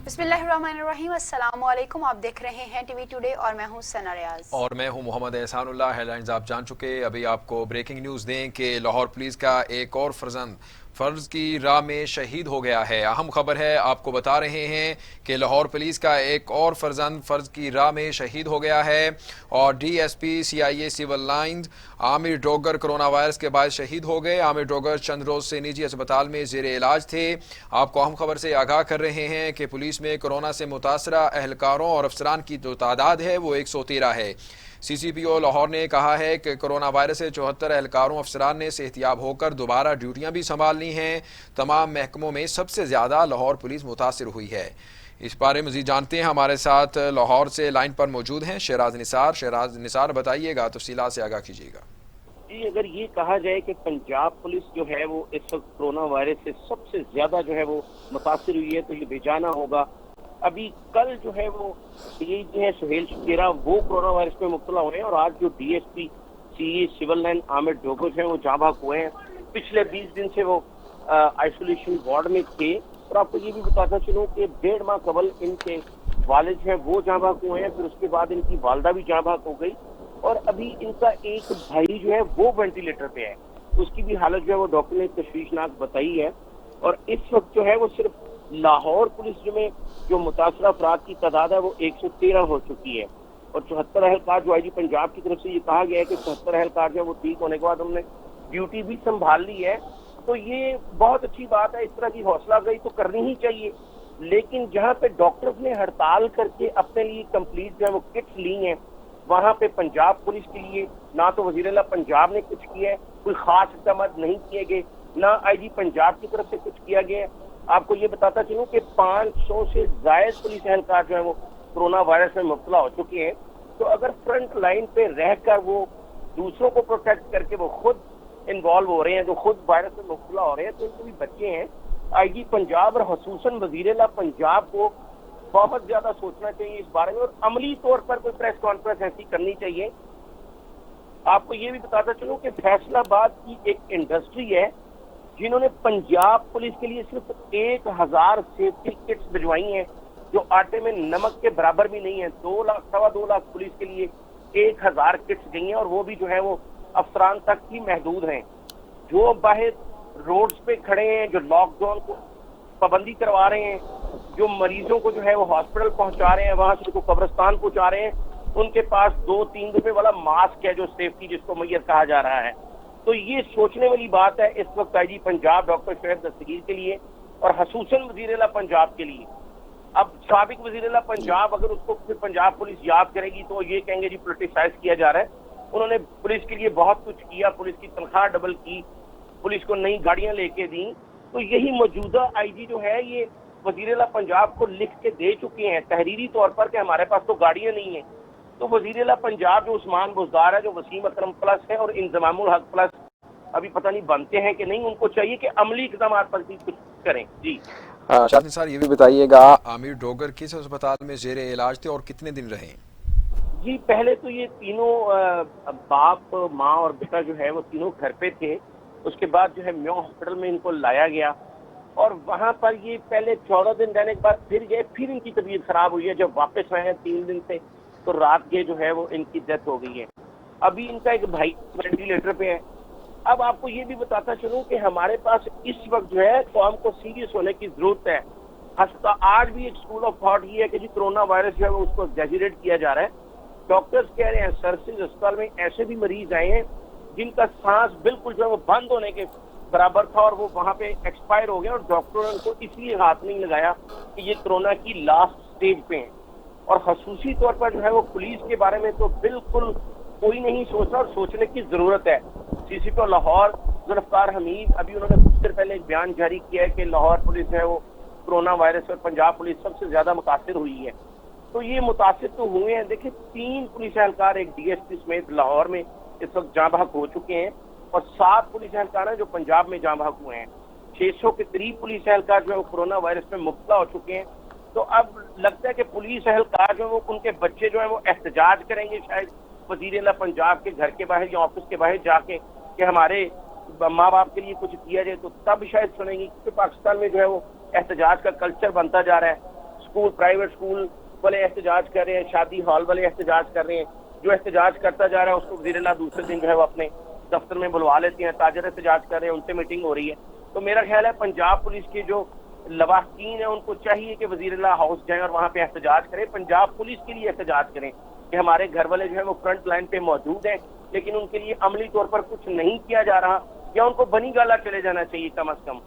बिस्मिल्लाहिर्रहमानिर्रहीम, अस्सलाम वालेकुम। आप देख रहे हैं टीवी टुडे और मैं हूं सना रियाज। और मैं हूं मोहम्मद एहसानुल्लाह। हेडलाइंस आप जान चुके। अभी आपको ब्रेकिंग न्यूज़ दें कि लाहौर पुलिस का एक और फर्जंद फर्ज की राह में शहीद हो गया है। अहम खबर है, आपको बता रहे हैं कि लाहौर पुलिस का एक और फर्जंद फर्ज की राह में शहीद हो गया है और DSP CIA Civil Lines Aamir Dogar corona virus के बाद शहीद हो गए। आमिर डोगर चंद रोज से निजी अस्पताल में जेर इलाज थे। आपको अहम खबर से आगाह कर रहे हैं कि पुलिस में कोरोना से मुतासरा एहलकारों और अफसरान की जो तादाद है वो 113 है। CCPO लाहौर ने कहा है कि कोरोना वायरस से 74 एहलकारों अफसरान ने सेहतियाब होकर दोबारा ड्यूटियां भी संभालनी हैं। तमाम महकमों में सबसे ज़्यादा लाहौर पुलिस मुतासर हुई है। इस बारे में मज़ीद जानते हैं, हमारे साथ लाहौर से लाइन पर मौजूद हैं शहराज निसार। शहराज निसार, बताइएगा, तफसीलात से आगाह कीजिएगा। जी, अगर ये कहा जाए कि पंजाब पुलिस जो है वो इस वक्त कोरोना वायरस से सबसे ज्यादा जो है वो मुतासिर हुई है तो ये बेजाना होगा। अभी कल जो है वो DIG है सुहेल शुकेरा, वो कोरोना वायरस में मुब्तला हुए हैं और आज जो DSP CE Civil Line Aamir Dogar हैं वो जाँ भाग हुए हैं। पिछले 20 दिन से वो आइसोलेशन वार्ड में थे। और आपको ये भी बताता चलूँ कि 1.5 माह कबल इनके वालिद हैं वो जाँ भाग हुए हैं, फिर उसके बाद इनकी वालदा भी जाँ भाग हो गई और अभी इनका एक भाई जो है वो वेंटिलेटर पे है, उसकी भी हालत जो है वो डॉक्टर ने तशवीशनाक बताई है। और इस वक्त जो है वो सिर्फ लाहौर पुलिस में जो मुतासरा अफराद की तादाद है वो 113 हो चुकी है और 74 एहलकार जो IG पंजाब की तरफ से ये कहा गया है कि 74 एहलकार जो है वो ठीक होने के बाद हमने ड्यूटी भी संभाल ली है। तो ये बहुत अच्छी बात है, इस तरह की हौसला अफजाई तो करनी ही चाहिए। लेकिन जहाँ पे डॉक्टर्स ने हड़ताल करके अपने लिए कंप्लीट जो है वो किट्स ली हैं, वहां पे पंजाब पुलिस के लिए ना तो वज़ीर-ए-आला पंजाब ने कुछ किया है, कोई खास इक़दाम नहीं किए गए, ना IG पंजाब की तरफ से कुछ किया गया है। आपको ये बताता चलूं कि 500 से ज़ायद पुलिस एहलकार जो है वो कोरोना वायरस में मुब्तला हो चुके हैं। तो अगर फ्रंट लाइन पे रहकर वो दूसरों को प्रोटेक्ट करके वो खुद इन्वॉल्व हो रहे हैं, जो खुद वायरस में मुब्तला हो रहे हैं, तो इनको भी बच्चे हैं। IG पंजाब और खसूसन वज़ीर-ए-आला पंजाब को बहुत ज्यादा सोचना चाहिए इस बारे में और अमली तौर पर कोई प्रेस कॉन्फ्रेंस ऐसी करनी चाहिए। आपको ये भी बताता चलूं कि फैसलाबाद की एक इंडस्ट्री है जिन्होंने पंजाब पुलिस के लिए सिर्फ 1000 सेफ्टी किट्स भिजवाई हैं, जो आटे में नमक के बराबर भी नहीं है। 2 लाख सवा 2 लाख पुलिस के लिए 1000 किट्स गई हैं और वो भी जो है वो अफसरान तक ही महदूद हैं। जो बाहर रोड्स पे खड़े हैं, जो लॉकडाउन को पाबंदी करवा रहे हैं, जो मरीजों को जो है वो हॉस्पिटल पहुंचा रहे हैं, वहां से उनको कब्रिस्तान पहुंचा रहे हैं, उनके पास 2-3 रुपए वाला मास्क है जो सेफ्टी जिसको मैयर कहा जा रहा है। तो ये सोचने वाली बात है इस वक्त IG पंजाब डॉक्टर शोएब दस्तगीर के लिए और खसूसन वज़ीर-ए-आला पंजाब के लिए। अब साबिक वज़ीर-ए-आला पंजाब अगर उसको फिर पंजाब पुलिस याद करेगी तो ये कहेंगे जी पोलिटिसाइज किया जा रहा है। उन्होंने पुलिस के लिए बहुत कुछ किया, पुलिस की तनख्वाह डबल की, पुलिस को नई गाड़ियां लेके दी। तो यही मौजूदा IG जो है ये वज़ीर-ए-आला पंजाब को लिख के दे चुके हैं तहरीरी तौर पर कि हमारे पास तो गाड़ियां नहीं है। तो वज़ीर-ए-आला पंजाब जो उस्मान बुज़दार है, जो वसीम अकरम प्लस है और इंज़मामुल हक प्लस अभी पता नहीं बनते हैं कि नहीं, उनको चाहिए कि अमली इक़दाम पर भी कुछ करें। जी शाहिद निसार, ये भी बताइएगा, आमिर डोगर किस अस्पताल में जेर इलाज थे और कितने दिन रहे? जी, पहले तो ये तीनों बाप माँ और बेटा जो है वो तीनों घर पे थे। उसके बाद जो है म्यो हॉस्पिटल में इनको लाया गया और वहां पर ये पहले 14 दिन रहने के बाद फिर गए, फिर इनकी तबीयत खराब हुई है। जब वापस आए हैं 3 दिन से तो रात के जो है वो इनकी डेथ हो गई है। अभी इनका एक भाई वेंटिलेटर पे है। अब आपको ये भी बताता चलूं कि हमारे पास इस वक्त जो है कौम को सीरियस होने की जरूरत है। हंसता आज भी एक स्कूल ऑफ थॉट ये है कि जी कोरोना वायरस जो है वो उसको एग्जैजरेट किया जा रहा है। डॉक्टर्स कह रहे हैं सर्विस अस्पताल में ऐसे भी मरीज आए हैं जिनका सांस बिल्कुल जो है वो बंद होने के बराबर था और वो वहां पे एक्सपायर हो गया और डॉक्टरों ने उनको इसलिए हाथ नहीं लगाया कि ये कोरोना की लास्ट स्टेज पे हैं। और खसूसी तौर पर जो है वो पुलिस के बारे में तो बिल्कुल कोई नहीं सोच रहा और सोचने की जरूरत है। CCPO लाहौर जुल्फकार हमीद अभी उन्होंने कुछ देर पहले एक बयान जारी किया है कि लाहौर पुलिस है वो कोरोना वायरस और पंजाब पुलिस सबसे ज्यादा मुतासिर हुई है। तो ये मुतासिर तो हुए हैं। देखिए 3 पुलिस एहलकार एक DSP समेत लाहौर में इस वक्त जाँ भाग हो चुके हैं और 7 पुलिस एहलकार हैं जो पंजाब में जाँ भाग हुए हैं। 600 के करीब पुलिस एहलकार जो है वो कोरोना वायरस में मुब्तला हो चुके हैं। तो अब लगता है कि पुलिस एहलकार जो है वो उनके बच्चे जो है वो एहतजाज करेंगे शायद वज़ीर-ए-आला पंजाब के घर के बाहर या ऑफिस के बाहर जाके कि हमारे माँ बाप के लिए कुछ किया जाए, तो तब शायद सुनेंगे। क्योंकि पाकिस्तान में जो है वो एहतजाज का कल्चर बनता जा रहा है। स्कूल, प्राइवेट स्कूल वाले एहतजाज कर रहे हैं, शादी हॉल वाले एहतजाज कर रहे हैं। जो एहतजाज करता जा रहा है उसको वज़ीर-ए-आला दूसरे दिन जो है वो अपने दफ्तर में बुलवा लेते हैं, ताजर एहतजाज कर रहे हैं, उनसे मीटिंग हो रही है। तो मेरा ख्याल है पंजाब पुलिस के जो लवाहकीन है उनको चाहिए कि वज़ीर-ए-आला हाउस जाएं और वहाँ पे एहतजाज करें, पंजाब पुलिस के लिए एहतजाज करें कि हमारे घर वाले जो है वो फ्रंट लाइन पे मौजूद हैं, लेकिन उनके लिए अमली तौर पर कुछ नहीं किया जा रहा, या उनको बनी गाला चले जाना चाहिए कम अज कम।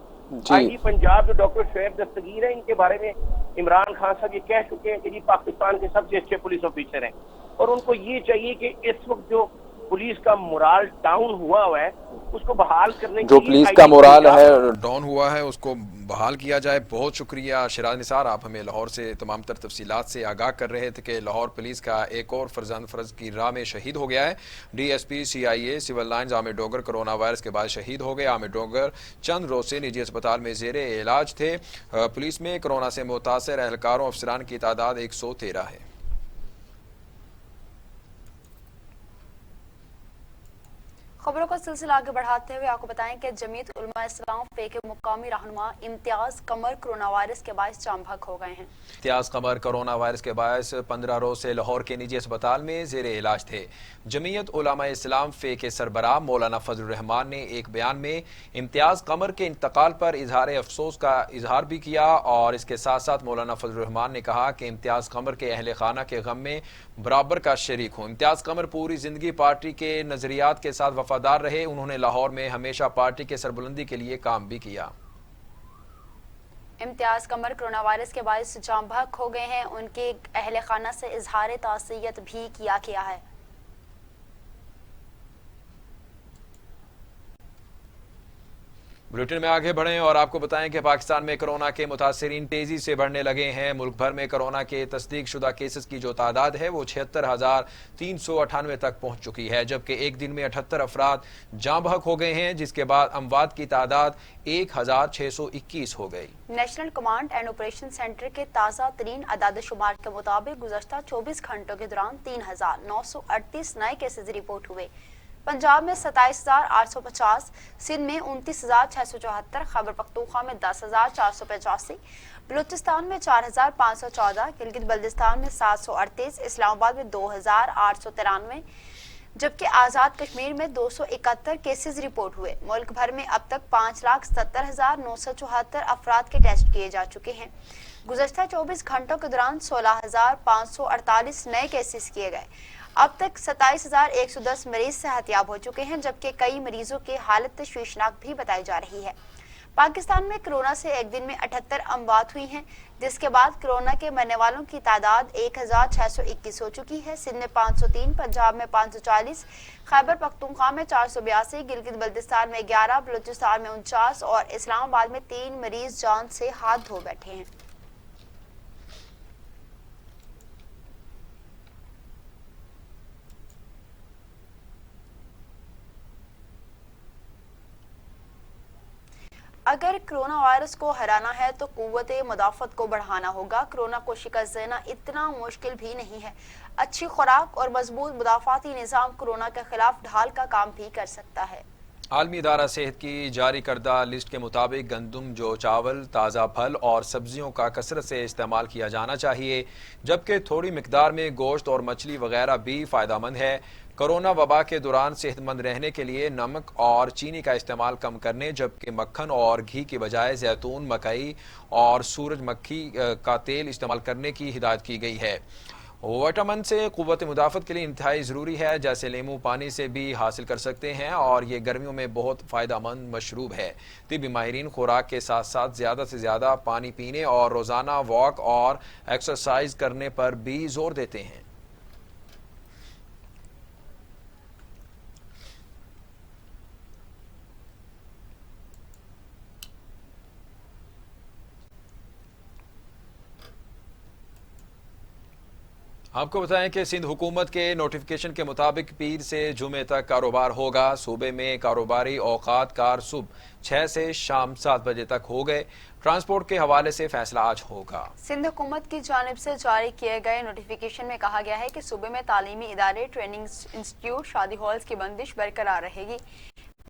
आईजी पंजाब जो डॉक्टर शुएब दस्तगीर है, इनके बारे में इमरान खान साहब ये कह चुके हैं कि जी पाकिस्तान के सबसे अच्छे पुलिस ऑफिसर हैं, और उनको ये चाहिए कि इस वक्त जो पुलिस का मोराल डाउन हुआ है उसको बहाल करने जो पुलिस का मोराल है डाउन हुआ है उसको बहाल किया जाए। बहुत शुक्रिया शिराज निसार, आप हमें लाहौर से तमाम तर तफसीलात से आगाह कर रहे थे कि लाहौर पुलिस का एक और फर्जंद फर्ज की राह में शहीद हो गया है। DSP CIA Civil Lines Aamir Dogar corona virus के बाद शहीद हो गए। आमिर डोगर चंद रोज से निजी अस्पताल में ज़ेरे इलाज थे। पुलिस में कोरोना से मुतासर एहलकारों अफसरान की तादाद 113 है। खबरों का सिलसिला आगे बढ़ाते हुए आपको बताएं कि जमीयत उलमा इस्लाम फे के मुकामी रहनुमा इम्तियाज कमर कोरोना वायरस के बायस जाम बहक हो गए हैं। इम्तियाज कमर कोरोना वायरस के बायस 15 रोज से लाहौर के निजी अस्पताल में ज़ेरे इलाज थे। जमीयत उलमा इस्लाम फे के सरबराह मौलाना फजल रहमान ने एक बयान में इम्तियाज कमर के इंतकाल पर इजहार अफसोस का इजहार भी किया, और इसके साथ साथ मौलाना फजल रहमान ने कहा कि इम्तियाज कमर के अहले खाना के गम में बराबर का शरीक हूँ। इम्तियाज कमर पूरी जिंदगी पार्टी के नजरियात के साथ वफादार रहे। उन्होंने लाहौर में हमेशा पार्टी के सरबुलंदी के लिए काम भी किया। इम्तियाज कमर कोरोना वायरस के बायस जाम बहक हो गए हैं। उनके अहले खाना से इजहार ताज़ियत भी किया गया है। बुलेटिन में आगे बढ़ें और आपको बताएं कि पाकिस्तान में कोरोना के मुतासरीन तेजी से बढ़ने लगे हैं। मुल्क भर में कोरोना के तस्दीक शुदा केसेस की जो तादाद है वो 76,398 तक पहुंच चुकी है, जबकि एक दिन में 78 अफराद जाँ बहक हो गए हैं, जिसके बाद अमवात की तादाद 1,621 हो गई। National command and operation centre के ताज़ा तरीन अदाद शुमार के मुताबिक गुज़श्ता 24 घंटों के दौरान 3,938 नए केसेज रिपोर्ट हुए। पंजाब में 27,850, सिंध में 29,674, खैबर पख्तूनख्वा में 10,485, बलूचिस्तान में 4,514, गिलगित बल्तिस्तान में 738, इस्लामाबाद में 2,893, जबकि आज़ाद कश्मीर में 271 केसेस रिपोर्ट हुए। मुल्क भर में अब तक 5,70,974 अफराद के टेस्ट किए जा चुके हैं। गुज़श्ता 24 घंटों के दौरान 16,548 नए केसेस किए गए। अब तक 27,110 मरीज सेहतयाब हो चुके हैं, जबकि कई मरीजों की हालत तशवीशनाक भी बताई जा रही है। पाकिस्तान में कोरोना से एक दिन में 78 अमवात हुई हैं, जिसके बाद कोरोना के मरने वालों की तादाद 1,621 हो चुकी है। सिंध में 503, पंजाब में 540, खैबर पख्तूनख्वा में 482, गिलगित बल्तिस्तान में 11, बलूचिस्तान में 49 और इस्लामाबाद में 3 मरीज जान से हाथ धो बैठे हैं। अगर कोरोना वायरस को हराना है तो कुव्वत मुदाफ़त को बढ़ाना होगा। कोरोना को शिकस्त देना इतना मुश्किल भी नहीं है। अच्छी खुराक और मजबूत मुदाफ़ाती निज़ाम कोरोना के खिलाफ ढाल का काम भी कर सकता है। आलमी इदारा सेहत की जारी करदा लिस्ट के मुताबिक गंदम, जौ, चावल, ताज़ा फल और सब्जियों का कसरत से इस्तेमाल किया जाना चाहिए, जबकि थोड़ी मिकदार में गोश्त और मछली वगैरह भी फ़ायदेमंद है। कोरोना वबा के दौरान सेहतमंद रहने के लिए नमक और चीनी का इस्तेमाल कम करने, जबकि मक्खन और घी की बजाय जैतून, मकई और सूरजमुखी का तेल इस्तेमाल करने की हिदायत की गई है। विटामिन से क़ुव्वत मुदाफ़त के लिए इंतहाई ज़रूरी है, जैसे नींबू पानी से भी हासिल कर सकते हैं, और ये गर्मियों में बहुत फ़ायदेमंद मशरूब है। तिब्बी माहिरीन खुराक के साथ साथ ज़्यादा से ज़्यादा पानी पीने और रोज़ाना वॉक और एक्सरसाइज करने पर भी जोर देते हैं। आपको बताएं कि सिंध हुकूमत के नोटिफिकेशन के मुताबिक पीर से जुमे तक कारोबार होगा। सूबे में कारोबारी औकात कार सुबह 6 से शाम 7 बजे तक हो गए। ट्रांसपोर्ट के हवाले से फैसला आज होगा। सिंध हुकूमत की जानिब से जारी किए गए नोटिफिकेशन में कहा गया है कि सूबे में तालीमी इदारे, ट्रेनिंग इंस्टीट्यूट, शादी हॉल्स की बंदिश बरकरार रहेगी।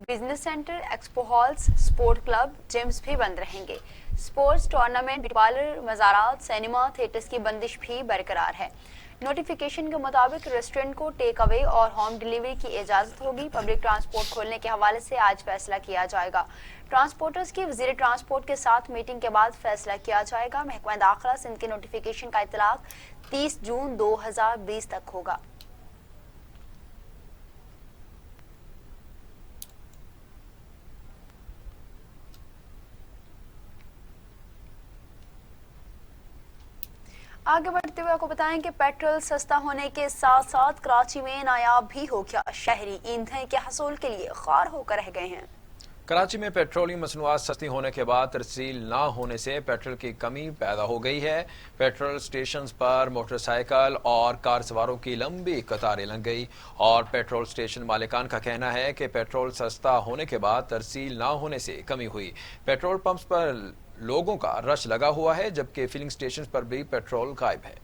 Business centre, expo halls, sport club, gyms भी बंद रहेंगे। स्पोर्ट्स टूर्नामेंट, ब्यूटी पार्लर, मज़ारात, सिनेमा, थिएटर्स की बंदिश भी बरकरार है। नोटिफिकेशन के मुताबिक रेस्टोरेंट को टेक अवे और होम डिलीवरी की इजाज़त होगी। पब्लिक ट्रांसपोर्ट खोलने के हवाले से आज फैसला किया जाएगा। ट्रांसपोर्टर्स की वज़ीर ट्रांसपोर्ट के साथ मीटिंग के बाद फैसला किया जाएगा। महकमा दाखिला सिंध के नोटिफिकेशन का इतलाक 30 जून 2020 तक होगा। आगे बढ़ते हुए आपको बताएं कि पेट्रोल सस्ता होने के साथ साथ कराची में नायाब भी हो गया। शहरी ईंधन के हसूल के लिए ख्वार होकर रह गए हैं। कराची में पेट्रोलियम मसनूआत सस्ती होने के बाद तरसील ना होने से पेट्रोल की कमी पैदा हो गई है। पेट्रोल स्टेशंस पर मोटरसाइकिल और कार सवारों की लंबी कतारें लग गई और पेट्रोल स्टेशन मालिकान का कहना है कि पेट्रोल सस्ता होने के बाद तरसील ना होने से कमी हुई। पेट्रोल पंप्स पर लोगों का रश लगा हुआ है, जबकि फिलिंग स्टेशन पर भी पेट्रोल गायब है।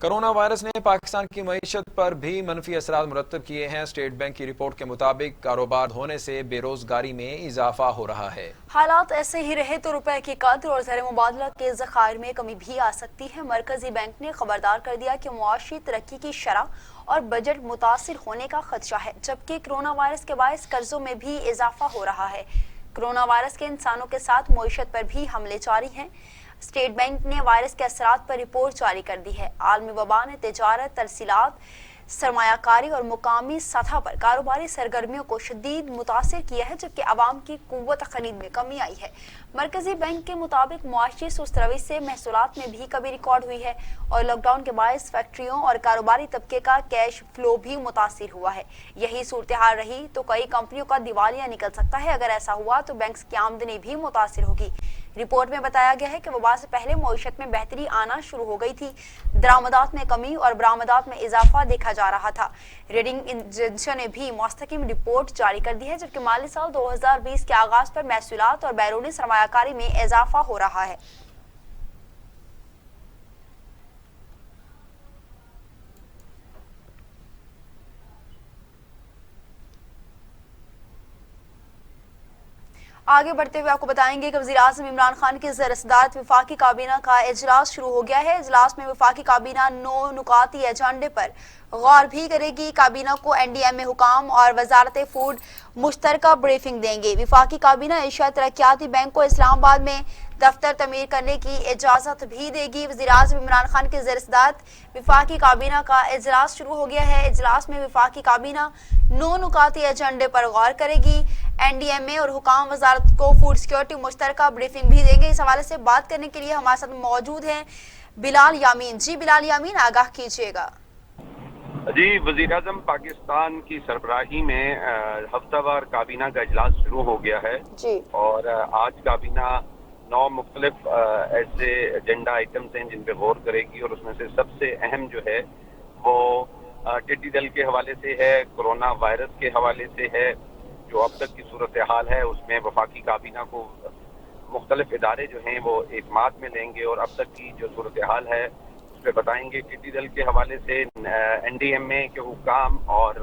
कोरोना वायरस ने पाकिस्तान की मईशत पर भी मनफी असरात मुरतब किए हैं। स्टेट बैंक की रिपोर्ट के मुताबिक कारोबार होने से बेरोजगारी में इजाफा हो रहा है। हालात ऐसे ही रहे तो रुपए की कद्र और ज़र मुबादला के ज़खायर में कमी भी आ सकती है। मरकजी बैंक ने खबरदार कर दिया कि मुआशी तरक्की की शरह और बजट मुतासिर होने का खदशा है, जबकि कोरोना वायरस के बायस कर्जों में भी इजाफा हो रहा है। कोरोना वायरस के इंसानों के साथ मईशत पर भी हमले जारी हैं। स्टेट बैंक ने वायरस के असरात पर रिपोर्ट जारी कर दी है। आलमी वबा ने तिजारत, तरसीलात, सरमायाकारी और मुकामी सतह पर कारोबारी सरगर्मियों को शदीद मुतासिर किया है, जबकि आवाम की कुव्वत खरीद में कमी आई है। मरकजी बैंक के मुताबिक मुआशी सुस्त रवि से महसूलात में भी कमी रिकॉर्ड हुई है और लॉकडाउन के बायस फैक्ट्रियों और कारोबारी तबके का कैश फ्लो भी मुतासिर हुआ है। यही सूरत हाल रही तो कई कंपनियों का दिवालिया निकल सकता है। अगर ऐसा हुआ तो बैंक की आमदनी भी मुतासिर होगी। रिपोर्ट में बताया गया है कि वबा से पहले मईशत में बेहतरी आना शुरू हो गई थी। दरामदात में कमी और बरामदात में इजाफा देखा जा रहा था। रेटिंग एजेंसियों ने भी मुस्तकिम रिपोर्ट जारी कर दी है, जबकि माली साल 2020 के आगाज पर महसूलात और बैरूनी सरमायाकारी में इजाफा हो रहा है। आगे बढ़ते हुए आपको बताएंगे कि वज़ीर-ए-आज़म इमरान खान की ज़र-ए-सदारत वफाकी काबीना का इजलास शुरू हो गया है। इजलास में वफाकी काबीना 9 नुकाती एजेंडे पर गौर भी करेगी। काबीना को NDMA हुकाम और वजारत फूड मुश्तरका ब्रीफिंग देंगे। वफाकी काबीना एशिया तरक्याती बैंक को इस्लामाबाद में दफ्तर तमीर करने की इजाजत भी देगी। वज़ीर-ए-आज़म इमरान खान की ज़र-ए-सदारत वफाकी काबीना का इजलास शुरू हो गया है। इजलास में वफाकी काबीना 9 नुकाती एजेंडे पर गौर करेगी। NDMA और हुकाम वजारत को फूड सिक्योरिटी मुश्तरका ब्रीफिंग भी देंगे। इस हवाले से बात करने के लिए हमारे साथ मौजूद हैं बिलाल यामीन। जी बिलाल यामीन, आगाह कीजिएगा। जी, वज़ीर-ए-आज़म पाकिस्तान की सरबराही में हफ्तावार काबीना का इजलास शुरू हो गया है जी। और आज काबीना 9 मुख्तलिफ ऐसे एजेंडा आइटम्स हैं जिन पे गौर करेगी और उसमें से सबसे अहम जो है वो टिड्डी दल के हवाले से है, कोरोना वायरस के हवाले से है। जो अब तक की सूरत हाल है उसमें वफाकी काबीना को मुख्तलिफ इदारे जो हैं वो एतमाद में लेंगे और अब तक की जो सूरत हाल है उस पर बताएंगे। टिड्डी दल के हवाले से NDMA के हुकाम और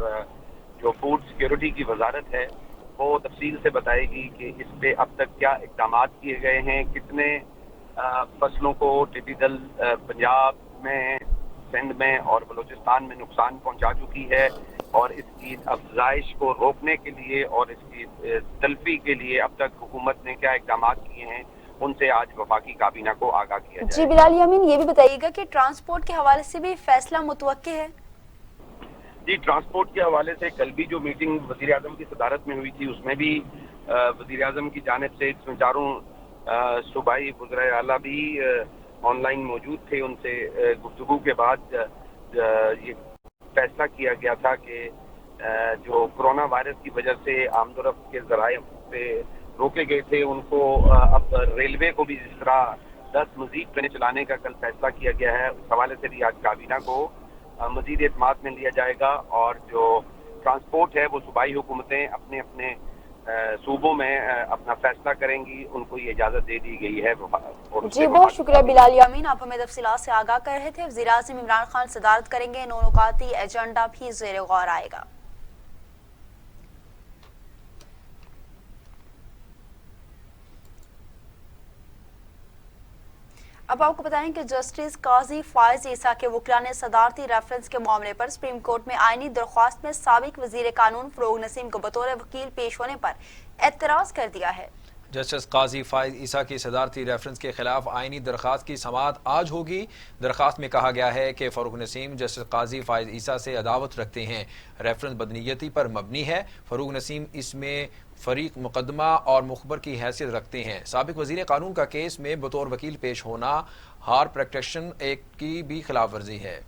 जो फूड सिक्योरिटी की वजारत है वो तफसील से बताएगी कि इस पे अब तक क्या इक़दाम किए गए हैं, कितने फसलों को टिड्डी दल पंजाब में, सिंध में और बलूचिस्तान में नुकसान पहुंचा चुकी है और इसकी अफजाइश को रोकने के लिए और इसकी तलफी के लिए अब तक हुकूमत ने क्या इक़दाम किए हैं, उनसे आज वफाकी काबीना को आगाह किया जाए। जी बिलाल यामीन, ये भी बताइएगा कि ट्रांसपोर्ट के हवाले से भी फैसला मुतवक्के है। जी, ट्रांसपोर्ट के हवाले से कल भी जो मीटिंग वज़ीर-ए-आज़म की सदारत में हुई थी उसमें भी वज़ीर-ए-आज़म की जानिब से इसमें चारों सूबाई वज़राए आला भी ऑनलाइन मौजूद थे। उनसे गुफ्तगू के बाद ये फैसला किया गया था कि जो कोरोना वायरस की वजह से आमदोरफ्त के ज़राए पे रोके गए थे उनको अब रेलवे को भी जिस तरह 10 मजीद ट्रेनें चलाने का कल फैसला किया गया है, उस हवाले से भी आज काबीना को मजीद एतमाद में लिया जाएगा और जो ट्रांसपोर्ट है वो सूबाई हुकूमतें अपने अपने صوبوں میں اپنا فیصلہ کریں گی، ان کو یہ اجازت دے دی گئی ہے. جی بہت شکریہ بلال یامین، آپ ہمیں تفصیلات سے آگاہ کر رہے تھے. وزیر اعظم عمران خان صدارت کریں گے، نو نکاتی ایجنڈا بھی زیر غور آئے گا. اب آپ کو بتائیں کہ جسٹس قاضی فائز عیسیٰ کے وکلاء نے صدارتی ریفرنس کے معاملے پر سپریم کورٹ میں آئینی درخواست میں سابق وزیر قانون فروغ نسیم کو بطور وکیل پیش ہونے پر اعتراض کر دیا ہے. جسٹس قاضی فائز عیسیٰ کی صدارتی ریفرنس کے خلاف آئینی درخواست کی سماعت آج ہوگی. درخواست میں کہا گیا ہے کہ فروغ نسیم جسٹس قاضی فائز عیسیٰ سے عداوت رکھتے ہیں. ریفرنس بدنیتی پر مبنی ہے. فروغ نسیم اس میں فریق مقدمہ اور مخبر کی حیثیت رکھتے ہیں. سابق وزیر قانون کا کیس میں بطور وکیل پیش ہونا ہار پریکٹیشن ایکٹ کی بھی خلاف ورزی ہے.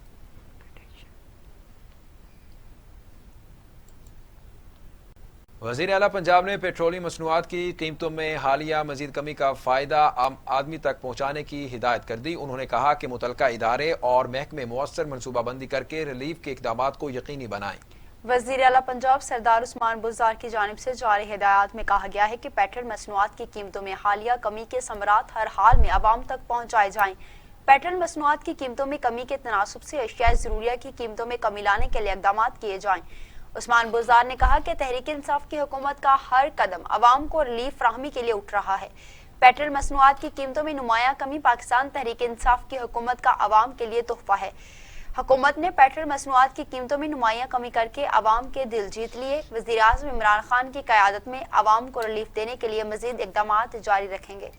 وزیر اعلیٰ پنجاب نے پیٹرولیم مصنوعات کی قیمتوں میں حالیہ مزید کمی کا فائدہ عام آدمی تک پہنچانے کی ہدایت کر دی. انہوں نے کہا کہ متعلقہ ادارے اور محکمے مؤثر منصوبہ بندی کر کے ریلیف کے اقدامات کو یقینی بنائیں. وزیر اعلیٰ پنجاب سردار عثمان بزدار کی جانب سے جاری ہدایات میں کہا گیا ہے کہ پیٹرول مصنوعات کی قیمتوں میں حالیہ کمی کے ثمرات ہر حال میں عوام تک پہنچائے جائیں. پیٹرول مصنوعات کی قیمتوں میں کمی کے تناسب سے اشیاء ضروریہ کی قیمتوں میں کمی لانے کے لیے اقدامات کیے جائیں. عثمان بزدار نے کہا کہ تحریک انصاف کی حکومت کا ہر قدم عوام کو ریلیف فراہمی کے لیے اٹھ رہا ہے. پیٹرول مصنوعات کی قیمتوں میں نمایاں کمی پاکستان تحریک انصاف کی حکومت کا عوام کے لیے تحفہ ہے. حکومت نے پیٹرول مصنوعات کی قیمتوں میں نمایاں کمی کر کے عوام کے دل جیت لیے. وزیر اعظم عمران خان کی قیادت میں عوام کو ریلیف دینے کے لیے مزید اقدامات جاری رکھیں گے.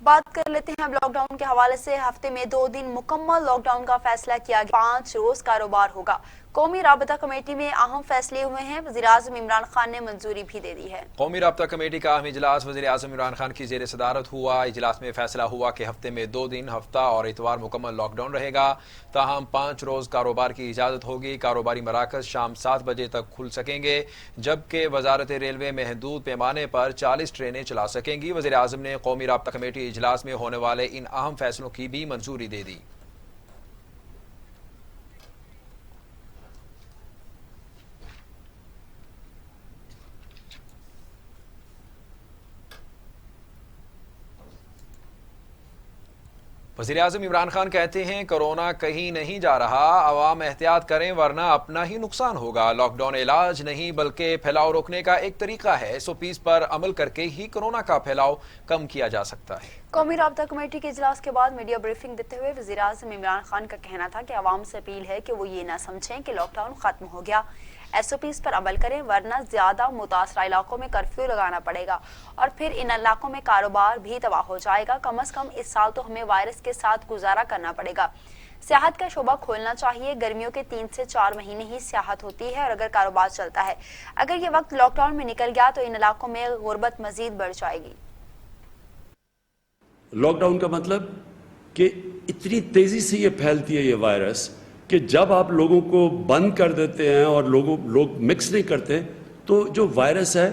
بات کر لیتے ہیں اب لاک ڈاؤن کے حوالے سے. ہفتے میں 2 دن مکمل لاک ڈاؤن کا فیصلہ کیا گیا. 5 روز کاروبار ہوگا. قومی رابطہ کمیٹی میں اہم فیصلے ہوئے ہیں. وزیر اعظم عمران خان نے منظوری بھی دے دی ہے. قومی رابطہ کمیٹی کا اہم اجلاس وزیر اعظم عمران خان کی زیر صدارت ہوا. اجلاس میں فیصلہ ہوا کہ ہفتے میں 2 دن ہفتہ اور اتوار مکمل لاک ڈاؤن رہے گا. تاہم 5 روز کاروبار کی اجازت ہوگی. کاروباری مراکز شام 7 بجے تک کھل سکیں گے، جبکہ وزارت ریلوے محدود پیمانے پر 40 ٹرینیں چلا سکیں گی. وزیر اعظم نے قومی رابطہ کمیٹی اجلاس میں ہونے والے ان اہم فیصلوں کی بھی منظوری دے دی. وزیر اعظم عمران خان کہتے ہیں کرونا کہیں نہیں جا رہا، عوام احتیاط کریں ورنہ اپنا ہی نقصان ہوگا. لاک ڈاؤن علاج نہیں بلکہ پھیلاؤ روکنے کا ایک طریقہ ہے. SOPs پر عمل کر کے ہی کرونا کا پھیلاؤ کم کیا جا سکتا ہے. قومی رابطہ کمیٹی کے اجلاس کے بعد میڈیا بریفنگ دیتے ہوئے وزیر اعظم عمران خان کا کہنا تھا کہ عوام سے اپیل ہے کہ وہ یہ نہ سمجھیں کہ لاک ڈاؤن ختم ہو گیا. SOPs پر عمل کریں ورنہ زیادہ متاثرہ علاقوں میں کرفیو لگانا پڑے گا اور پھر ان علاقوں میں کاروبار بھی تباہ ہو جائے گا. کم از کم اس سال تو ہمیں وائرس کے ساتھ گزارا کرنا پڑے گا. سیاحت کا شعبہ کھولنا چاہیے. گرمیوں کے 3 سے 4 مہینے ہی سیاحت ہوتی ہے اور اگر کاروبار چلتا ہے. اگر یہ وقت لاک ڈاؤن میں نکل گیا تو ان علاقوں میں غربت مزید بڑھ جائے گی. لاک ڈاؤن کا مطلب کہ اتنی تیزی سے یہ پھیلتی ہے یہ وائرس کہ جب آپ لوگوں کو بند کر دیتے ہیں اور لوگ مکس نہیں کرتے تو جو وائرس ہے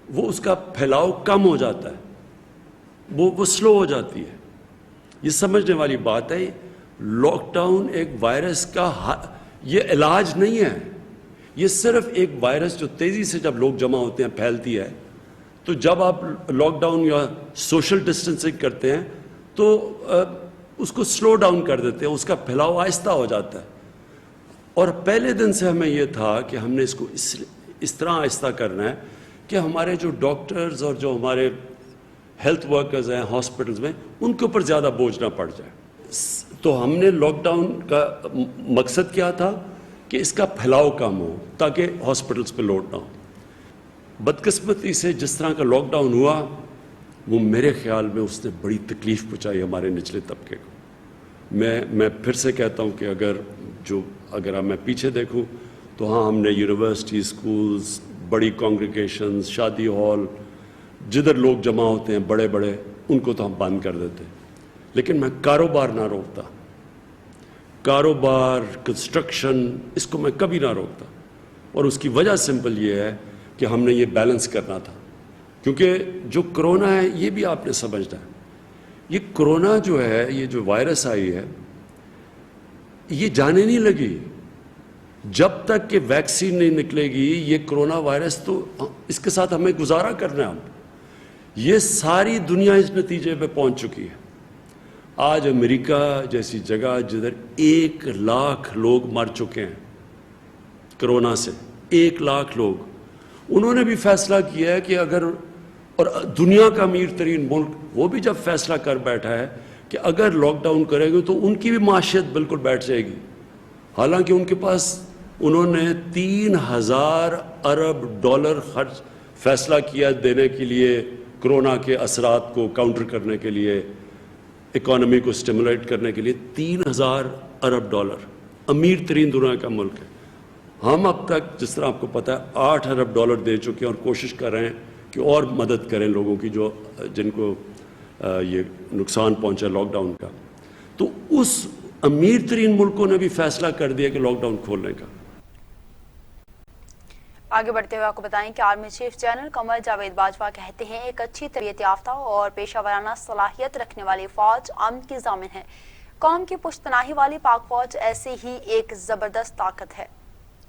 وہ اس کا پھیلاؤ کم ہو جاتا ہے، وہ سلو ہو جاتی ہے. یہ سمجھنے والی بات ہے. لاک ڈاؤن ایک وائرس کا یہ علاج نہیں ہے. یہ صرف ایک وائرس جو تیزی سے جب لوگ جمع ہوتے ہیں پھیلتی ہے. تو جب آپ لاک ڈاؤن یا سوشل ڈسٹینسنگ کرتے ہیں تو اس کو سلو ڈاؤن کر دیتے ہیں، اس کا پھیلاؤ آہستہ ہو جاتا ہے. اور پہلے دن سے ہمیں یہ تھا کہ ہم نے اس کو اس طرح آہستہ کرنا ہے کہ ہمارے جو ڈاکٹرز اور جو ہمارے ہیلتھ ورکرز ہیں ہاسپٹلز میں ان کے اوپر زیادہ بوجھ نہ پڑ جائے. تو ہم نے لاک ڈاؤن کا مقصد کیا تھا کہ اس کا پھیلاؤ کم ہو تاکہ ہاسپٹلز پہ لوڈ نہ ہو. بدقسمتی سے جس طرح کا لاک ڈاؤن ہوا وہ میرے خیال میں اس نے بڑی تکلیف پہنچائی ہمارے نچلے طبقے کو. میں پھر سے کہتا ہوں کہ اگر میں پیچھے دیکھوں تو ہاں ہم نے یونیورسٹی، اسکولز، بڑی کانگریگیشنز، شادی ہال، جدھر لوگ جمع ہوتے ہیں بڑے بڑے، ان کو تو ہم بند کر دیتے. لیکن میں کاروبار نہ روکتا. کاروبار، کنسٹرکشن، اس کو میں کبھی نہ روکتا. اور اس کی وجہ سمپل یہ ہے کہ ہم نے یہ بیلنس کرنا تھا. کیونکہ جو کرونا ہے یہ بھی آپ نے سمجھنا ہے. یہ کرونا جو ہے، یہ جو وائرس آئی ہے، یہ جانے نہیں لگی. جب تک کہ ویکسین نہیں نکلے گی یہ کرونا وائرس تو اس کے ساتھ ہمیں گزارا کرنا ہے. یہ ساری دنیا اس نتیجے پہ پہنچ چکی ہے. آج امریکہ جیسی جگہ جدھر 1,00,000 لوگ مر چکے ہیں کرونا سے, 1,00,000 لوگ, انہوں نے بھی فیصلہ کیا ہے کہ اگر, اور دنیا کا امیر ترین ملک وہ بھی جب فیصلہ کر بیٹھا ہے کہ اگر لاک ڈاؤن کرے گے تو ان کی بھی معیشت بالکل بیٹھ جائے گی. حالانکہ ان کے پاس, انہوں نے $3,000 ارب خرچ فیصلہ کیا دینے کے لیے, کرونا کے اثرات کو کاؤنٹر کرنے کے لیے, اکانومی کو سٹیمولیٹ کرنے کے لیے. $3,000 ارب, امیر ترین دنیا کا ملک ہے. ہم اب تک جس طرح آپ کو پتہ ہے $8 ارب دے چکے ہیں اور کوشش کر رہے ہیں کہ اور مدد کریں لوگوں کی جو جن کو یہ نقصان پہنچا لاک ڈاؤن کا. تو اس امیر ترین ملکوں نے بھی فیصلہ کر دیا کہ لاک ڈاؤن کھولنے کا. آگے بڑھتے ہوئے آپ کو بتائیں کہ army chief general Qamar Javed Bajwa کہتے ہیں ایک اچھی تربیت یافتہ اور پیشہ ورانہ صلاحیت رکھنے والی فوج امن کی ضامن ہے. قوم کی پشتناہی والی پاک فوج ایسی ہی ایک زبردست طاقت ہے.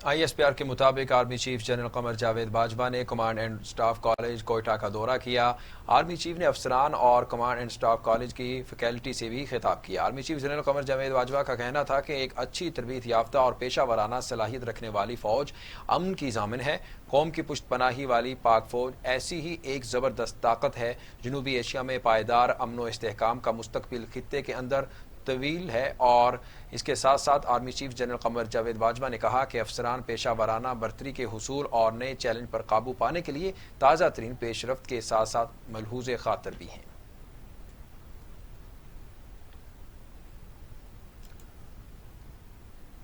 ISPR کے مطابق army chief general Qamar Javed Bajwa نے command and staff college Quetta کا دورہ کیا. آرمی چیف نے افسران اور کمانڈ اینڈ سٹاف کالج کی فیکلٹی سے بھی خطاب کیا. Army chief general Qamar Javed Bajwa کا کہنا تھا کہ ایک اچھی تربیت یافتہ اور پیشہ ورانہ صلاحیت رکھنے والی فوج امن کی ضامن ہے. قوم کی پشت پناہی والی پاک فوج ایسی ہی ایک زبردست طاقت ہے. جنوبی ایشیا میں پائیدار امن و استحکام کا مستقبل خطے کے اندر طویل ہے. اور اس کے ساتھ ساتھ army chief general Qamar Javed Bajwa نے کہا کہ افسران پیشہ ورانہ برتری کے حصول اور نئے چیلنج پر قابو پانے کے لیے تازہ ترین پیش رفت کے ساتھ ساتھ ملحوظ خاطر بھی ہیں.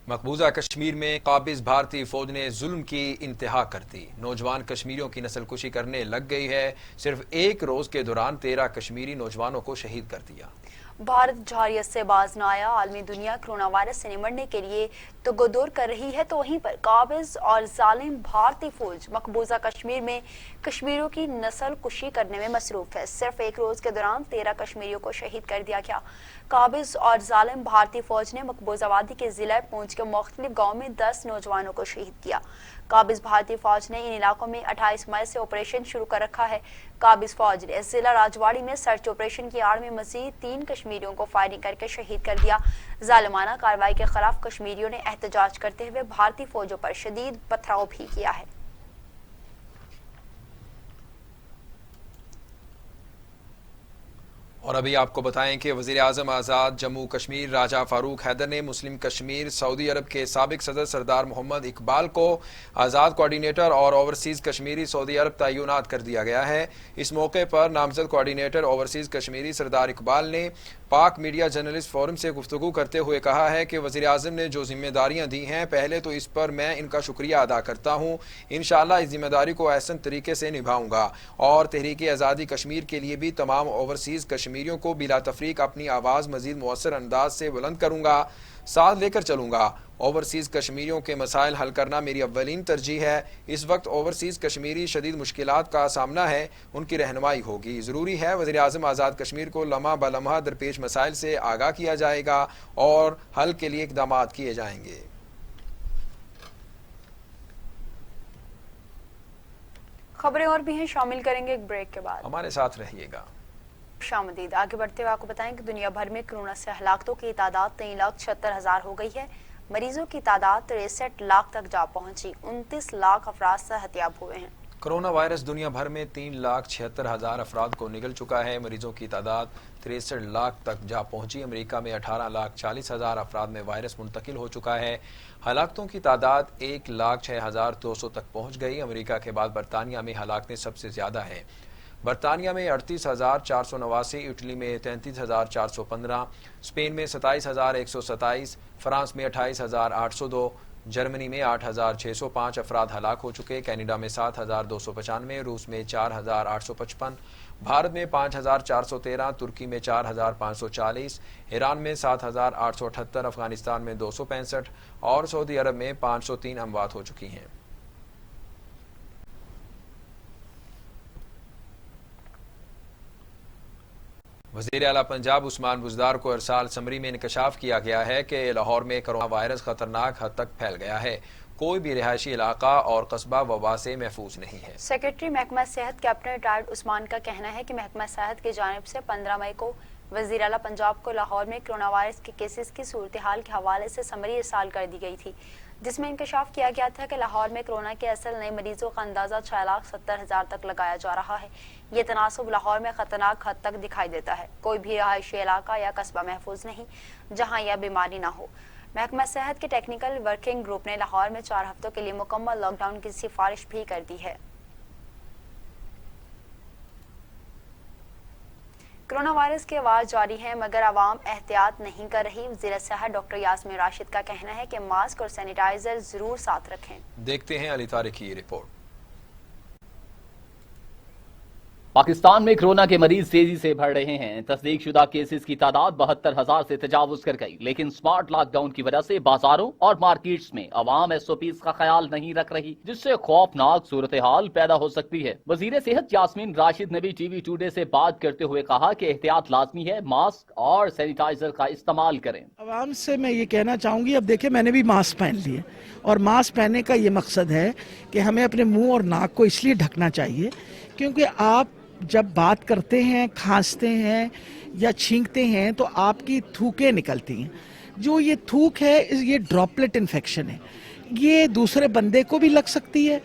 مقبوضہ کشمیر میں قابض بھارتی فوج نے ظلم کی انتہا کر دی. نوجوان کشمیریوں کی نسل کشی کرنے لگ گئی ہے. صرف ایک روز کے دوران 13 کشمیری نوجوانوں کو شہید کر دیا. بھارت جارحیت سے باز نہ آیا. عالمی دنیا کرونا وائرس سے نمٹنے کے لیے تگودور کر رہی ہے تو وہیں پر قابض اور ظالم بھارتی فوج مقبوضہ کشمیر میں کشمیریوں کی نسل کشی کرنے میں مصروف ہے. صرف ایک روز کے دوران 13 کشمیریوں کو شہید کر دیا گیا. قابض اور ظالم بھارتی فوج نے مقبوضہ وادی کے ضلع پونچھ کے مختلف گاؤں میں 10 نوجوانوں کو شہید کیا. قابض بھارتی فوج نے ان علاقوں میں 28 مئی سے آپریشن شروع کر رکھا ہے. قابض فوج نے ضلع راجواڑی میں سرچ آپریشن کی آڑ میں مزید 3 کشمیریوں کو فائرنگ کر کے شہید کر دیا. ظالمانہ کارروائی کے خلاف کشمیریوں نے احتجاج کرتے ہوئے بھارتی فوجوں پر شدید پتھراؤ بھی کیا ہے. اور ابھی آپ کو بتائیں کہ وزیر اعظم آزاد جموں کشمیر راجہ فاروق حیدر نے مسلم کشمیر سعودی عرب کے سابق صدر سردار محمد اقبال کو آزاد کوارڈینیٹر اور اوورسیز کشمیری سعودی عرب تعینات کر دیا گیا ہے. اس موقع پر نامزد کوارڈینیٹر اوورسیز کشمیری سردار اقبال نے پاک میڈیا جرنلسٹ فورم سے گفتگو کرتے ہوئے کہا ہے کہ وزیر اعظم نے جو ذمہ داریاں دی ہیں پہلے تو اس پر میں ان کا شکریہ ادا کرتا ہوں. انشاءاللہ اس ذمہ داری کو احسن طریقے سے نبھاؤں گا اور تحریک آزادی کشمیر کے لیے بھی تمام اوورسیز کشمیریوں کو بلا تفریق اپنی آواز مزید مؤثر انداز سے بلند کروں گا, ساتھ لے کر چلوں گا. اوورسیز کشمیریوں کے مسائل حل کرنا میری اولین ترجیح ہے. اس وقت اوورسیز کشمیری شدید مشکلات کا سامنا ہے, ان کی رہنمائی ہوگی. ضروری ہے وزیر اعظم آزاد کشمیر کو لمحہ بلمحہ درپیش مسائل سے آگاہ کیا جائے گا اور حل کے لیے اقدامات کیے جائیں گے. خبریں اور بھی ہیں, شامل کریں گے ایک بریک کے بعد. ہمارے ساتھ رہیے گا. شامدید. آگے بڑھتے ہوئے آپ کو بتائیں کہ دنیا بھر میں کرونا سے ہلاکتوں کی تعداد 3,76,000 ہو گئی ہے. مریضوں کی تعداد 63 لاکھ تک جا پہنچی. 29 لاکھ افراد صحتیاب ہوئے ہیں. کرونا وائرس دنیا بھر میں 3,76,000 افراد کو نگل چکا ہے. مریضوں کی تعداد 63 لاکھ تک جا پہنچی. امریکہ میں 18,40,000 افراد میں وائرس منتقل ہو چکا ہے. ہلاکتوں کی تعداد 1,06,200 تک پہنچ گئی. امریکہ کے بعد برطانیہ میں ہلاکتیں سب سے زیادہ ہیں. برطانیہ میں 38,489, اٹلی میں 33,415, اسپین میں 27,127, فرانس میں 28,802, جرمنی میں 8,605 افراد ہلاک ہو چکے. کینیڈا میں 7,295, روس میں 4,855, بھارت میں 5,413, ترکی میں 4,540, ایران میں 7,878, افغانستان میں 265 اور سعودی عرب میں 503 اموات ہو چکی ہیں. وزیر اعلیٰ پنجاب عثمان بزدار کو ارسال سمری میں انکشاف کیا گیا ہے کہ لاہور میں کرونا وائرس خطرناک حد تک پھیل گیا ہے، کوئی بھی رہائشی علاقہ اور قصبہ وبا سے محفوظ نہیں ہے۔ سیکرٹری محکمہ صحت کیپٹن ریٹائرڈ عثمان کا کہنا ہے کہ محکمہ صحت کی جانب سے 15 مئی کو وزیر اعلیٰ پنجاب کو لاہور میں کرونا وائرس کے کیسز کی صورتحال کے حوالے سے سمری ارسال کر دی گئی تھی، جس میں انکشاف کیا گیا تھا کہ لاہور میں کرونا کے اصل نئے مریضوں کا اندازہ 6,70,000 تک لگایا جا رہا ہے۔ یہ تناسب لاہور میں خطرناک حد تک دکھائی دیتا ہے، کوئی بھی رہائشی علاقہ یا قصبہ محفوظ نہیں جہاں یہ بیماری نہ ہو۔ محکمہ صحت کے ٹیکنیکل ورکنگ گروپ نے لاہور میں 4 ہفتوں کے لیے مکمل لاک ڈاؤن کی سفارش بھی کر دی ہے۔ کرونا وائرس کے وار جاری ہیں مگر عوام احتیاط نہیں کر رہی۔ وزیر صحت ڈاکٹر یاسمین راشد کا کہنا ہے کہ ماسک اور سینیٹائزر ضرور ساتھ رکھیں۔ دیکھتے ہیں علی طارق کی رپورٹ۔ پاکستان میں کرونا کے مریض تیزی سے بڑھ رہے ہیں، تصدیق شدہ کیسز کی تعداد 72,000 سے تجاوز کر گئی، لیکن سمارٹ لاک ڈاؤن کی وجہ سے بازاروں اور مارکیٹس میں عوام SOPs کا خیال نہیں رکھ رہی، جس سے خوفناک صورتحال پیدا ہو سکتی ہے۔ وزیر صحت یاسمین راشد نے بھی TV ٹوڈے سے بات کرتے ہوئے کہا کہ احتیاط لازمی ہے، ماسک اور سینیٹائزر کا استعمال کریں۔ عوام سے میں یہ کہنا چاہوں گی، اب دیکھیں میں نے بھی ماسک پہن لیے، اور ماسک پہننے کا یہ مقصد ہے کہ ہمیں اپنے منہ اور ناک کو اس لیے ڈھکنا چاہیے کیونکہ آپ جب بات کرتے ہیں، کھانستے ہیں یا چھینکتے ہیں تو آپ کی تھوکیں نکلتی ہیں، جو یہ تھوک ہے یہ ڈراپلٹ انفیکشن ہے، یہ دوسرے بندے کو بھی لگ سکتی ہے۔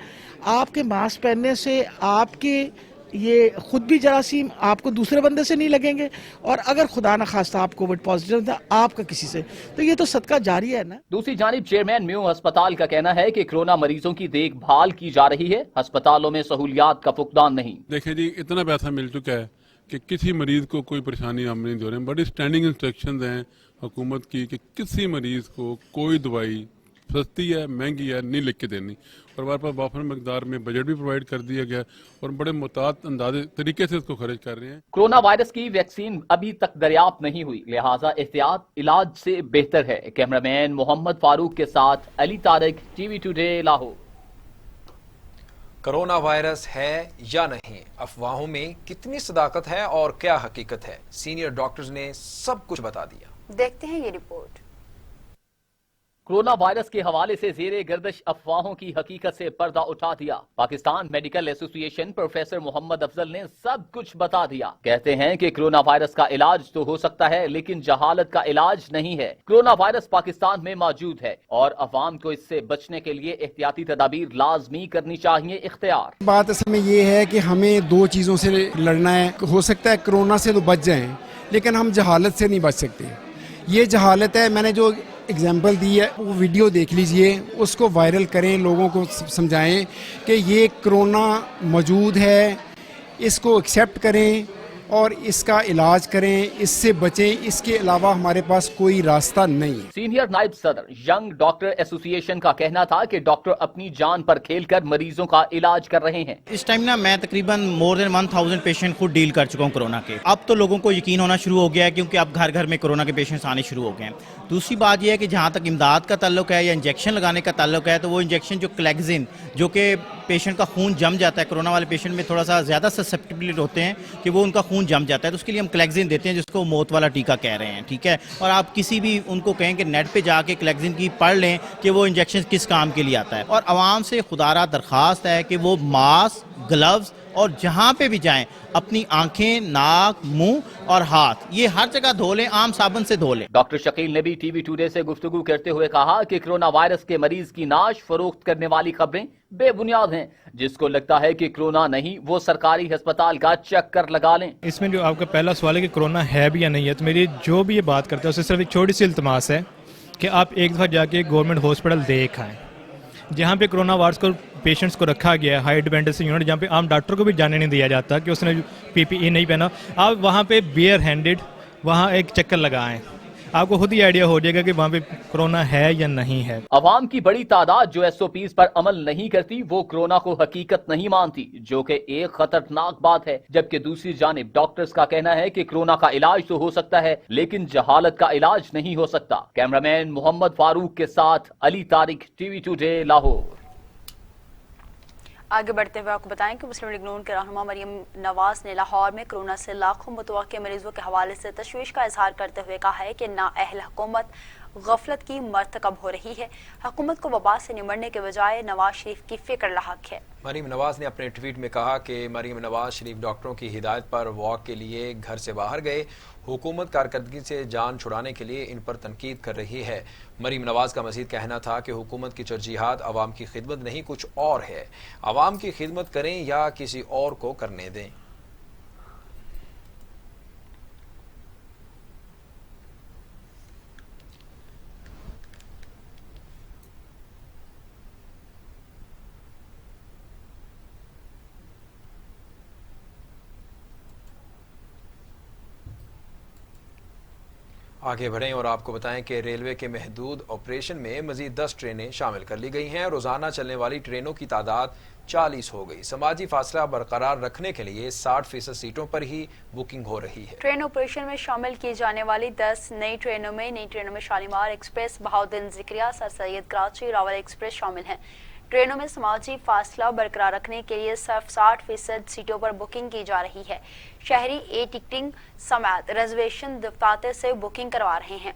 آپ کے ماسک پہننے سے آپ کے یہ خود بھی جراثیم آپ کو دوسرے بندے سے نہیں لگیں گے، اور اگر خدا نخواستہ آپ کووڈ پازیٹیو تھا آپ کا کسی سے، تو یہ تو صدقہ جاری ہے نا۔ دوسری جانب چیئرمین میو ہسپتال کا کہنا ہے کہ کرونا مریضوں کی دیکھ بھال کی جا رہی ہے، ہسپتالوں میں سہولیات کا فقدان نہیں۔ دیکھیں جی، اتنا پیسہ مل چکا ہے کہ کسی مریض کو کوئی پریشانی ہم نہیں دے رہے ہیں، بڑی اسٹینڈنگ انسٹرکشنز ہیں حکومت کی کہ کسی مریض کو کوئی دوائی سستی ہے مہنگی ہے نہیں لکھ کے دینی، اور ہمارے پاس وافر مقدار میں بجٹ بھی پرووائڈ کر دیا گیا اور بڑے محتاط اندازے طریقے سے اس کو خرچ کر رہے ہیں۔ کرونا وائرس کی ویکسین ابھی تک دریافت نہیں ہوئی، لہٰذا احتیاط علاج سے بہتر ہے۔ کیمرامین محمد فاروق کے ساتھ Ali Tariq, TV today Lahore. Corona virus ہے یا نہیں، افواہوں میں کتنی صداقت ہے اور کیا حقیقت ہے، سینئر ڈاکٹرز نے سب کچھ بتا دیا۔ دیکھتے ہیں یہ رپورٹ۔ کرونا وائرس کے حوالے سے زیر گردش افواہوں کی حقیقت سے پردہ اٹھا دیا۔ پاکستان میڈیکل ایسوسی ایشن پروفیسر محمد افضل نے سب کچھ بتا دیا۔ کہتے ہیں کہ کرونا وائرس کا علاج تو ہو سکتا ہے لیکن جہالت کا علاج نہیں ہے۔ کرونا وائرس پاکستان میں موجود ہے اور عوام کو اس سے بچنے کے لیے احتیاطی تدابیر لازمی کرنی چاہیے اختیار۔ بات اصل میں یہ ہے کہ ہمیں 2 چیزوں سے لڑنا ہے، ہو سکتا ہے کرونا سے تو بچ جائیں لیکن ہم جہالت سے نہیں بچ سکتے۔ یہ جہالت ہے، میں نے جو اگزامپل دی ہے وہ ویڈیو دیکھ لیجئے، اس کو وائرل کریں، لوگوں کو سمجھائیں کہ یہ کرونا موجود ہے، اس کو ایکسیپٹ کریں اور اس کا علاج کریں، اس سے بچیں، اس کے علاوہ ہمارے پاس کوئی راستہ نہیں ہے۔ سینئر نائب صدر ینگ ڈاکٹر ایسوسی ایشن کا کہنا تھا کہ ڈاکٹر اپنی جان پر کھیل کر مریضوں کا علاج کر رہے ہیں۔ اس ٹائم نا میں تقریباً مور دین 1000 پیشنٹ خود ڈیل کر چکا ہوں کرونا کے۔ اب تو لوگوں کو یقین ہونا شروع ہو گیا ہے کیونکہ اب گھر گھر میں کرونا کے پیشنٹس آنے شروع ہو گئے ہیں۔ دوسری بات یہ ہے کہ جہاں تک امداد کا تعلق ہے یا انجیکشن لگانے کا تعلق ہے تو وہ انجیکشن جو کلیگزن جو کہ پیشنٹ کا خون جم جاتا ہے، کرونا والے پیشنٹ میں تھوڑا سا زیادہ سسپٹیبل ہوتے ہیں کہ وہ ان کا خون جم جاتا ہے، تو اس کے لیے ہم کلیگزن دیتے ہیں جس کو موت والا ٹیکہ کہہ رہے ہیں، ٹھیک ہے۔ اور آپ کسی بھی ان کو کہیں کہ نیٹ پہ جا کے کلیگزن کی پڑھ لیں کہ وہ انجیکشن کس کام کے لیے آتا ہے۔ اور عوام سے خدارہ درخواست ہے کہ وہ ماسک، گلوز اور جہاں پہ بھی جائیں اپنی آنکھیں، ناک، منہ اور ہاتھ یہ ہر جگہ دھو لیں، عام صابن سے دھو لیں۔ ڈاکٹر شکیل نے بھی TV ٹوڈے سے گفتگو کرتے ہوئے کہا کہ کرونا وائرس کے مریض کی نعش فروخت کرنے والی خبریں بے بنیاد ہیں، جس کو لگتا ہے کہ کرونا نہیں وہ سرکاری ہسپتال کا چکر لگا لیں۔ اس میں جو آپ کا پہلا سوال ہے کہ کرونا ہے بھی یا نہیں ہے، تو میری جو بھی یہ بات کرتے ہیں اسے صرف ایک چھوٹی سی التماس ہے کہ آپ ایک دفعہ جا کے گورنمنٹ ہاسپٹل دیکھ آئیں، جہاں پہ کرونا وائرس کو پیشنٹس کو رکھا گیا ہے، ہائی ڈیپینڈنسی یونٹ، جہاں پہ عام ڈاکٹر کو بھی جانے نہیں دیا جاتا کہ اس نے PPE نہیں پہنا، آپ وہاں پہ بیئر ہینڈڈ وہاں ایک چکر لگائیں، آپ کو خود ہی آئیڈیا ہو جائے گا کہ وہاں پہ کرونا ہے یا نہیں ہے۔ عوام کی بڑی تعداد جو SOPs پر عمل نہیں کرتی وہ کرونا کو حقیقت نہیں مانتی، جو کہ ایک خطرناک بات ہے، جبکہ دوسری جانب ڈاکٹرز کا کہنا ہے کہ کرونا کا علاج تو ہو سکتا ہے لیکن جہالت کا علاج نہیں ہو سکتا۔ کیمرامین محمد فاروق کے ساتھ علی طارق، TV ٹوڈے لاہور۔ आगे बढ़ते हुए आपको बताएं कि मुस्लिम लीग नून के रहनुमा मरीम नवाज ने लाहौर में कोरोना से लाखों मुतवक्के मरीजों के हवाले से तशवीश का इजहार करते हुए कहा है कि नाअहल हुकूमत गफलत की मरतकब हो रही है। हुकूमत को वबा से निमटने के बजाय नवाज शरीफ की फिक्र लाहक है। मरीम नवाज ने अपने ट्वीट में कहा कि मरीम नवाज शरीफ डॉक्टरों की हिदायत पर वॉक के लिए घर से बाहर गए। हुकूमत कारकर्दगी से जान छुड़ाने के लिए इन पर तनकीद कर रही है। मरीम नवाज का मजीद कहना था कि हुकूमत की तरजीहात अवाम की खिदमत नहीं कुछ और है। अवाम की खिदमत करें या किसी और को करने दें। आगे बढ़ें और आपको बताएं कि रेलवे के महदूद ऑपरेशन में मजीद 10 ट्रेनें शामिल कर ली गई हैं। रोजाना चलने वाली ट्रेनों की तादाद 40 हो गई। समाजी फासला बरकरार रखने के लिए 60% सीटों पर ही बुकिंग हो रही है। ट्रेन ऑपरेशन में शामिल की जाने वाली 10 नई ट्रेनों में Shalimar express, Bahauddin Zakaria, sir Syed Karachi, Rawal express शामिल हैं। ट्रेनों में समाजी फासला बरकरार रखने के लिए सिर्फ 60% सीटों पर बुकिंग की जा रही है। शहरी ए टिकटिंग समेत रिजर्वेशन दफ्तार से बुकिंग करवा रहे हैं।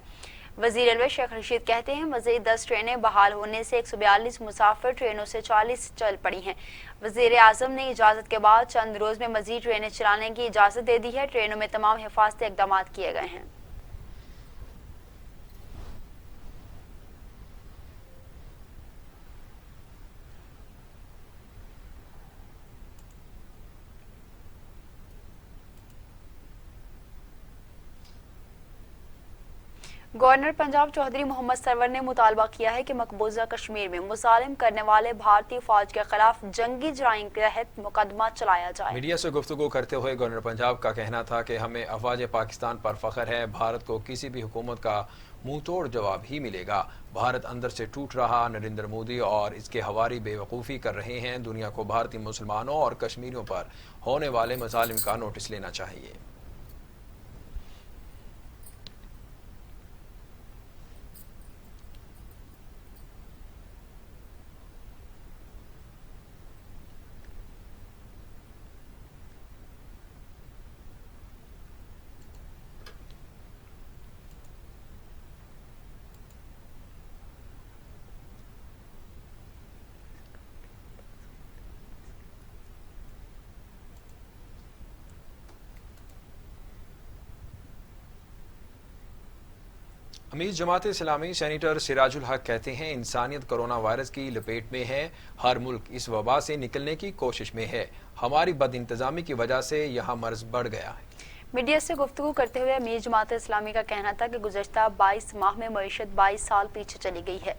वजीर रेलवे शेख रशीद कहते हैं मजीद 10 ट्रेनें बहाल होने से 142 मुसाफिर ट्रेनों से 40 चल पड़ी हैं। वजीर आजम ने इजाज़त के बाद चंद रोज में मजीद ट्रेनें चलाने की इजाज़त दे दी है। ट्रेनों में तमाम हिफाजती इकदाम किए गए हैं। गवर्नर पंजाब चौधरी मोहम्मद सरवर ने मुतालबा किया है कि मकबूजा कश्मीर में मुजालिम करने वाले भारतीय फौज के खिलाफ जंगी जराइम के तहत मुकदमा चलाया जाए। मीडिया से गुफ्तगू करते हुए गवर्नर पंजाब का कहना था कि हमें अफवाज पाकिस्तान पर फख्र है। भारत को किसी भी हुकूमत का मुंह तोड़ जवाब ही मिलेगा। भारत अंदर से टूट रहा। नरेंद्र मोदी और इसके हवारी बेवकूफ़ी कर रहे हैं। दुनिया को भारतीय मुसलमानों और कश्मीरियों पर होने वाले मजालिम का नोटिस लेना चाहिए। अमीर जमात इस्लामी सेनेटर सिराजुल हक कहते हैं इंसानियत कोरोना वायरस की लपेट में है। हर मुल्क इस वबा से निकलने की कोशिश में है। हमारी बदइंतजामी की वजह से यहाँ मर्ज बढ़ गया है। मीडिया से गुफ्तगू करते हुए अमीर जमात इस्लामी का कहना था कि गुज़श्ता 22 माह में मईशत 22 साल पीछे चली गई है।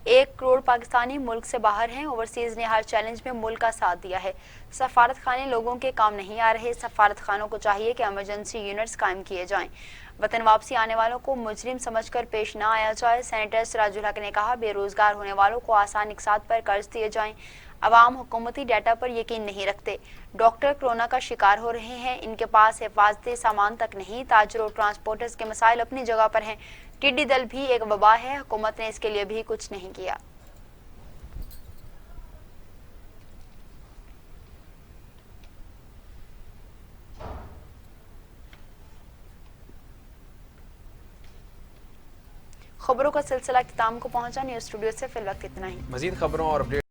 1 करोड़ पाकिस्तानी मुल्क से बाहर हैं। ओवरसीज ने हर चैलेंज में मुल्क का साथ दिया है। सफारत खाने लोगों के काम नहीं आ रहे। सफारत खानों को चाहिए कि इमरजेंसी यूनिट्स कायम किए जाएं। वतन वापसी आने वालों को मुजरिम समझकर पेश न आया जाए। सेनेटर सिराजुल हक ने कहा बेरोजगार होने वालों को आसान इकसात पर कर्ज दिए जाएं। अवाम हुकूमती डाटा पर यकीन नहीं रखते। डॉक्टर कोरोना का शिकार हो रहे हैं। इनके पास हिफाजती सामान तक नहीं। ताजरों ट्रांसपोर्टर्स के मसाइल अपनी जगह पर हैं। टिड्डी दल भी एक वबा है। हुकूमत ने इसके लिए भी कुछ नहीं किया। खबरों का सिलसिला इख्तिताम को पहुंचा। न्यूज़ स्टूडियो से फिल वक्त इतना ही। मजीद खबरों और अपडेट